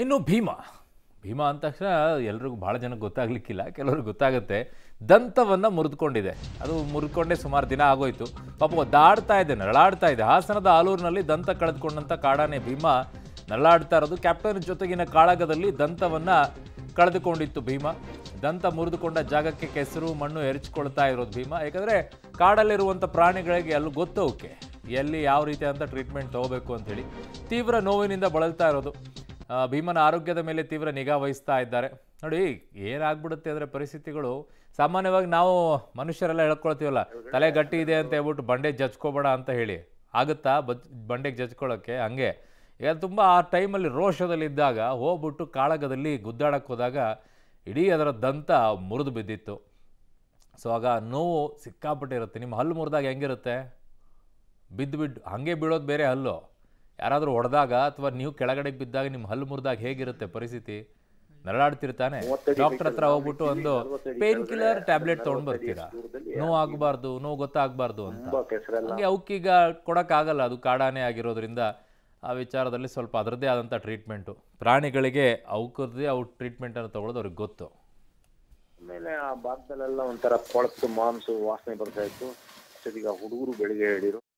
ಇನ್ನು ಭೀಮಾ ಭೀಮಾ ಅಂದ ತಕ್ಷಣ ಎಲ್ರಿಗೂ ಭಾಳ ಜನಕ್ಕೆ ಗೊತ್ತಾಗ್ಲಿಕ್ಕಿಲ್ಲ, ಕೆಲವ್ರಿಗೆ ಗೊತ್ತಾಗುತ್ತೆ. ದಂತವನ್ನು ಮುರಿದುಕೊಂಡಿದೆ, ಅದು ಮುರಿದುಕೊಂಡೇ ಸುಮಾರು ದಿನ ಆಗೋಯ್ತು. ಪಾಪ ಒದ್ದಾಡ್ತಾ ಇದೆ, ನರಳಾಡ್ತಾ ಇದೆ. ಹಾಸನದ ಆಲೂರಿನಲ್ಲಿ ದಂತ ಕಳೆದುಕೊಂಡಂಥ ಕಾಡಾನೆ ಭೀಮಾ ನರಳಾಡ್ತಾ ಇರೋದು. ಕ್ಯಾಪ್ಟನ್ ಜೊತೆಗಿನ ಕಾಳಗದಲ್ಲಿ ದಂತವನ್ನು ಕಳೆದುಕೊಂಡಿತ್ತು ಭೀಮಾ. ದಂತ ಮುರಿದುಕೊಂಡ ಜಾಗಕ್ಕೆ ಕೆಸರು ಮಣ್ಣು ಎರಚಿಕೊಳ್ತಾ ಇರೋದು ಭೀಮಾ. ಯಾಕಂದರೆ ಕಾಡಲ್ಲಿರುವಂಥ ಪ್ರಾಣಿಗಳಿಗೆ ಅಲ್ಲಿ ಗೊತ್ತವಕ್ಕೆ ಎಲ್ಲಿ ಯಾವ ರೀತಿಯಾದಂಥ ಟ್ರೀಟ್ಮೆಂಟ್ ತೊಗೋಬೇಕು ಅಂಥೇಳಿ ತೀವ್ರ ನೋವಿನಿಂದ ಬಳಲ್ತಾ ಇರೋದು. ಭೀಮನ ಆರೋಗ್ಯದ ಮೇಲೆ ತೀವ್ರ ನಿಗಾ ವಹಿಸ್ತಾ ಇದ್ದಾರೆ. ನೋಡಿ ಏನಾಗ್ಬಿಡುತ್ತೆ ಅಂದರೆ ಪರಿಸ್ಥಿತಿಗಳು, ಸಾಮಾನ್ಯವಾಗಿ ನಾವು ಮನುಷ್ಯರೆಲ್ಲ ಹೇಳ್ಕೊಳ್ತೀವಲ್ಲ, ತಲೆ ಗಟ್ಟಿ ಇದೆ ಅಂತ ಹೇಳ್ಬಿಟ್ಟು ಬಂಡೆಗೆ ಜಜ್ಕೋಬೇಡ ಅಂತ ಹೇಳಿ, ಆಗುತ್ತಾ ಬಂಡೆಗೆ ಜಜ್ಕೊಳ್ಳೋಕ್ಕೆ? ಹಂಗೆ ಈಗ ತುಂಬ ಆ ಟೈಮಲ್ಲಿ ರೋಷದಲ್ಲಿದ್ದಾಗ ಹೋಗ್ಬಿಟ್ಟು ಕಾಳಗದಲ್ಲಿ ಗುದ್ದಾಡಕ್ಕೆ ಹೋದಾಗ ಇಡೀ ಅದರ ದಂತ ಮುರಿದು ಬಿದ್ದಿತ್ತು. ಸೊ ಆಗ ನೋವು ಸಿಕ್ಕಾಪಟ್ಟೆ ಇರುತ್ತೆ. ನಿಮ್ಮ ಹಲ್ಲು ಮುರಿದಾಗ ಹೆಂಗಿರುತ್ತೆ? ಬಿದ್ದು ಹಾಗೆ ಬೀಳೋದು ಬೇರೆ ಹಲ್ಲು. ಯಾರಾದರೂ ಹೊಡೆದಾಗ ಅಥವಾ ನೀವು ಕೆಳಗಡೆಗೆ ಬಿದ್ದಾಗ ನಿಮ್ಮ ಹಲ್ಲು ಮುರಿದಾಗ ಹೇಗಿರುತ್ತೆ ಪರಿಸ್ಥಿತಿ? ನರಳಾಡ್ತಿರ್ತಾನೆ. ಡಾಕ್ಟರ್ ಹತ್ರ ಹೋಗ್ಬಿಟ್ಟು ಒಂದು ಪೇನ್ ಕಿಲ್ಲರ್ ಟ್ಯಾಬ್ಲೆಟ್ ತೊಗೊಂಡು ಬರ್ತೀರಾ, ನೋವು ಆಗಬಾರ್ದು, ನೋವು ಗೊತ್ತಾಗಬಾರ್ದು ಅಂತ. ಹಂಗೆ ಅವಕ್ಕೀಗ ಕೊಡೋಕ್ಕಾಗಲ್ಲ, ಅದು ಕಾಡಾನೆ ಆಗಿರೋದ್ರಿಂದ ಆ ವಿಚಾರದಲ್ಲಿ ಸ್ವಲ್ಪ ಅದರದ್ದೇ ಆದಂಥ ಟ್ರೀಟ್ಮೆಂಟು. ಪ್ರಾಣಿಗಳಿಗೆ ಅವಕ್ಕದೇ ಟ್ರೀಟ್ಮೆಂಟನ್ನು ತೊಗೊಳೋದು ಅವ್ರಿಗೆ ಗೊತ್ತು. ಆಮೇಲೆ ಆ ಭಾಗದಲ್ಲೆಲ್ಲ ಒಂಥರ ಕೊಳತು ಮಾಂಸ ವಾಸನೆ ಬರ್ತಾ ಇತ್ತು. ಈಗ ಹುಡುಗರು ಬೆಳಿಗ್ಗೆ ಹೇಳಿರು